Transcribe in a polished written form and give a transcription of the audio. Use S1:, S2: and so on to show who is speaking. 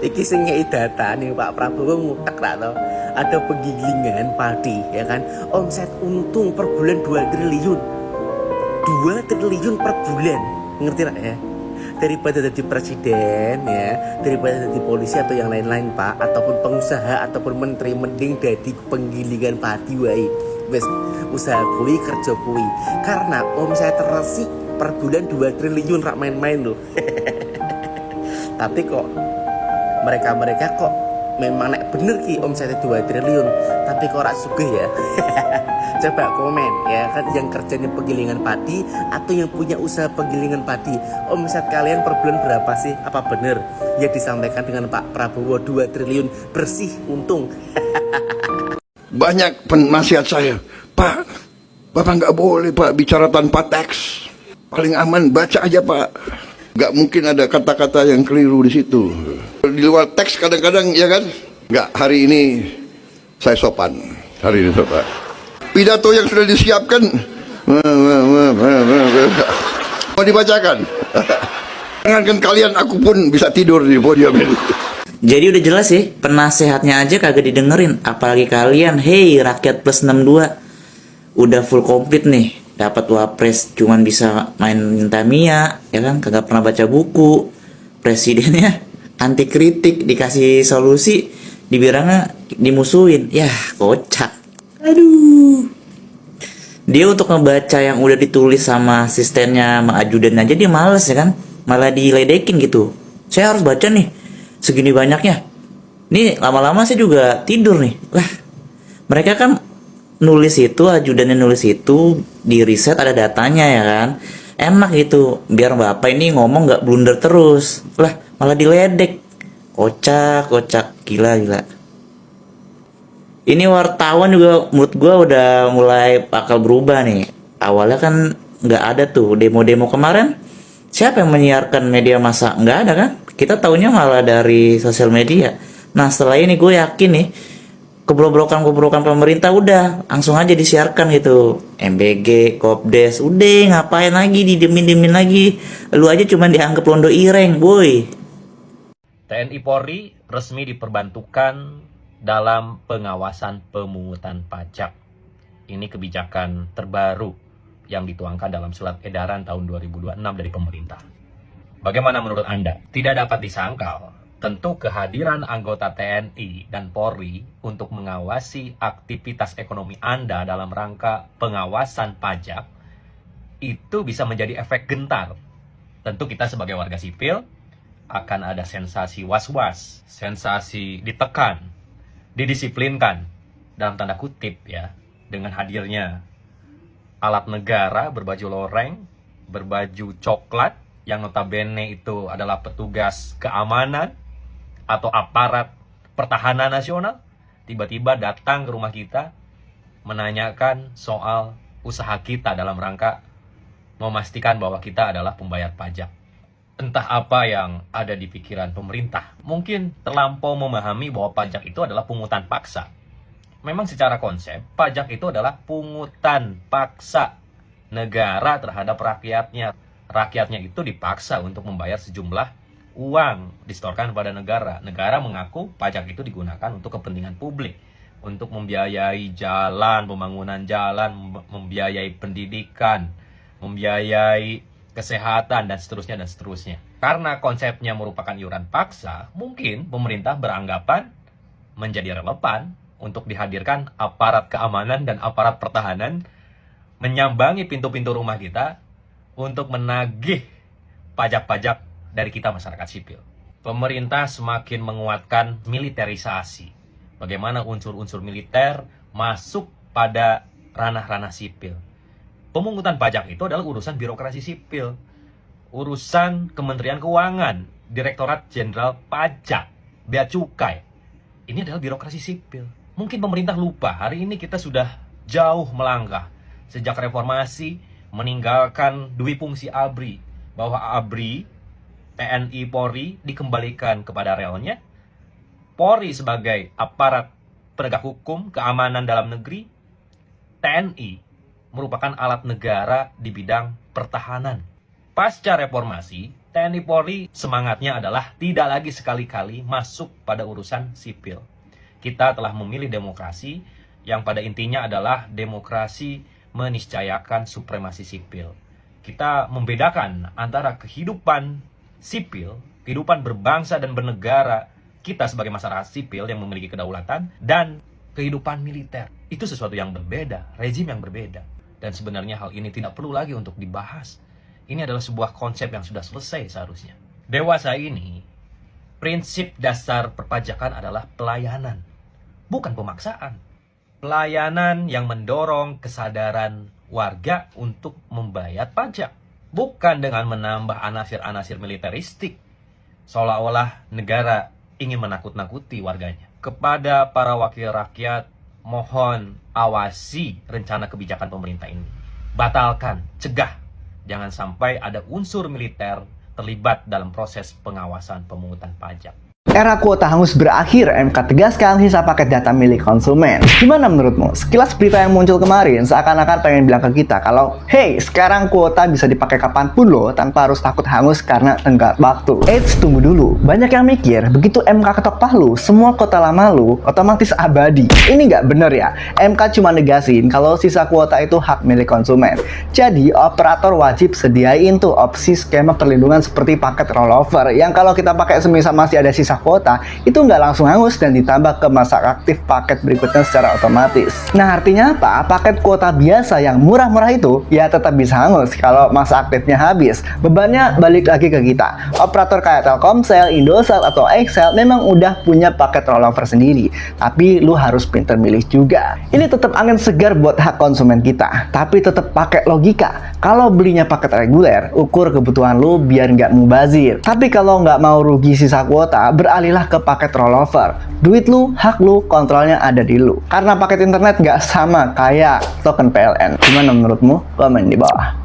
S1: Iki sing ngei data nih Pak Prabowo ngutak ra to. Ada penggilingan padi ya kan. Omset untung per bulan 2 triliun. 2 triliun per bulan. Ngerti ra ya? Daripada jadi presiden ya, daripada jadi polisi atau yang lain-lain Pak, ataupun pengusaha ataupun menteri, mending jadi penggilingan padi wae. Wes usaha kui kerja kui. Karena omset resik per bulan 2 triliun rak main-main loh. Tapi kok mereka kok memang nek bener ki omsetnya 2 triliun, tapi kok rak sugih ya. Coba komen ya kan, yang kerjanya penggilingan padi atau yang punya usaha penggilingan padi, omset kalian per bulan berapa sih? Apa bener yang disampaikan dengan Pak Prabowo 2 triliun bersih untung?
S2: Banyak penasihat saya, Pak, Bapak nggak boleh Pak bicara tanpa teks. Paling aman baca aja Pak. Nggak mungkin ada kata-kata yang keliru di situ. Di luar teks kadang-kadang ya kan. Nggak, hari ini saya sopan. Hari ini sopan. Pidato yang sudah disiapkan mau dibacakan. Jangankan kalian, aku pun bisa tidur di podium ini.
S3: Jadi udah jelas sih, penasehatnya aja kagak didengerin. Apalagi kalian, hey rakyat plus 62. Udah full komplit nih. Dapat wapres cuman bisa main Tamiya, ya kan, kagak pernah baca buku. Presidennya anti kritik, dikasih solusi, dibilangnya dimusuhin. Yah, kocak. Aduh. Dia untuk ngebaca yang udah ditulis sama asistennya, sama ajudan aja dia males ya kan. Malah diledekin gitu. Saya harus baca nih, segini banyaknya. Nih lama-lama saya juga tidur nih. Lah, mereka kan nulis itu, ajudannya nulis itu, di riset ada datanya ya kan. Enak gitu, biar bapak ini ngomong gak blunder terus. Lah, malah diledek. Kocak, gila. Ini wartawan juga menurut gue udah mulai bakal berubah nih. Awalnya kan gak ada tuh demo-demo kemarin. Siapa yang menyiarkan media massa? Nggak ada kan? Kita taunya malah dari sosial media. Nah setelah ini gue yakin nih, kebobrokan pemerintah udah langsung aja disiarkan gitu. MBG, Kopdes, udah ngapain lagi didemin lagi. Lu aja cuman dianggap londo ireng, boy.
S4: TNI Polri resmi diperbantukan dalam pengawasan pemungutan pajak. Ini kebijakan terbaru yang dituangkan dalam surat edaran tahun 2026 dari pemerintah. Bagaimana menurut Anda? Tidak dapat disangkal, tentu kehadiran anggota TNI dan Polri untuk mengawasi aktivitas ekonomi Anda dalam rangka pengawasan pajak itu bisa menjadi efek gentar. Tentu kita sebagai warga sipil akan ada sensasi was-was, sensasi ditekan, didisiplinkan dalam tanda kutip ya, dengan hadirnya alat negara berbaju loreng, berbaju coklat, yang notabene itu adalah petugas keamanan atau aparat pertahanan nasional, tiba-tiba datang ke rumah kita menanyakan soal usaha kita dalam rangka memastikan bahwa kita adalah pembayar pajak. Entah apa yang ada di pikiran pemerintah. Mungkin terlampau memahami bahwa pajak itu adalah pungutan paksa. Memang secara konsep, pajak itu adalah pungutan paksa negara terhadap rakyatnya. Rakyatnya itu dipaksa untuk membayar sejumlah uang, disetorkan kepada negara. Negara mengaku pajak itu digunakan untuk kepentingan publik. Untuk membiayai jalan, pembangunan jalan, membiayai pendidikan, membiayai kesehatan, dan seterusnya. Karena konsepnya merupakan iuran paksa, mungkin pemerintah beranggapan menjadi relevan untuk dihadirkan aparat keamanan dan aparat pertahanan menyambangi pintu-pintu rumah kita untuk menagih pajak-pajak dari kita masyarakat sipil. Pemerintah semakin menguatkan militerisasi. Bagaimana unsur-unsur militer masuk pada ranah-ranah sipil. Pemungutan pajak itu adalah urusan birokrasi sipil. Urusan Kementerian Keuangan, Direktorat Jenderal Pajak, Bea Cukai. Ini adalah birokrasi sipil. Mungkin pemerintah lupa, hari ini kita sudah jauh melangkah. Sejak reformasi, meninggalkan dui fungsi ABRI. Bahwa ABRI, TNI, Polri dikembalikan kepada relnya. Polri sebagai aparat penegak hukum, keamanan dalam negeri. TNI merupakan alat negara di bidang pertahanan. Pasca reformasi, TNI Polri semangatnya adalah tidak lagi sekali-kali masuk pada urusan sipil. Kita telah memilih demokrasi yang pada intinya adalah demokrasi meniscayakan supremasi sipil. Kita membedakan antara kehidupan sipil, kehidupan berbangsa dan bernegara kita sebagai masyarakat sipil yang memiliki kedaulatan, dan kehidupan militer. Itu sesuatu yang berbeda, rezim yang berbeda. Dan sebenarnya hal ini tidak perlu lagi untuk dibahas. Ini adalah sebuah konsep yang sudah selesai seharusnya. Dewasa ini, prinsip dasar perpajakan adalah pelayanan, bukan pemaksaan. Pelayanan yang mendorong kesadaran warga untuk membayar pajak, bukan dengan menambah anasir-anasir militeristik, seolah-olah negara ingin menakut-nakuti warganya. Kepada para wakil rakyat, mohon awasi rencana kebijakan pemerintah ini. Batalkan, cegah. Jangan sampai ada unsur militer terlibat dalam proses pengawasan pemungutan pajak.
S5: Era kuota hangus berakhir, MK tegaskan sisa paket data milik konsumen. Gimana menurutmu? Sekilas berita yang muncul kemarin seakan-akan pengen bilang ke kita kalau, hey, sekarang kuota bisa dipakai kapanpun loh, tanpa harus takut hangus karena tenggat waktu. Eits, tunggu dulu. Banyak yang mikir, begitu MK ketok palu, semua kuota lama lu otomatis abadi. Ini nggak bener ya. MK cuma negasin kalau sisa kuota itu hak milik konsumen. Jadi, operator wajib sediain tuh opsi skema perlindungan seperti paket rollover, yang kalau kita pakai semisal masih ada sisa kuota, itu nggak langsung hangus dan ditambah ke masa aktif paket berikutnya secara otomatis. Nah, artinya apa? Paket kuota biasa yang murah-murah itu ya tetap bisa hangus kalau masa aktifnya habis. Bebannya balik lagi ke kita. Operator kayak Telkomsel, Indosat, atau XL memang udah punya paket rollover sendiri, tapi lu harus pinter milih juga. Ini tetap angin segar buat hak konsumen kita, tapi tetap pakai logika. Kalau belinya paket reguler, ukur kebutuhan lu biar nggak mubazir. Tapi kalau nggak mau rugi sisa kuota, beralihlah ke paket rollover. Duit lu, hak lu, kontrolnya ada di lu. Karena paket internet nggak sama kayak token PLN. Gimana menurutmu? Komen di bawah.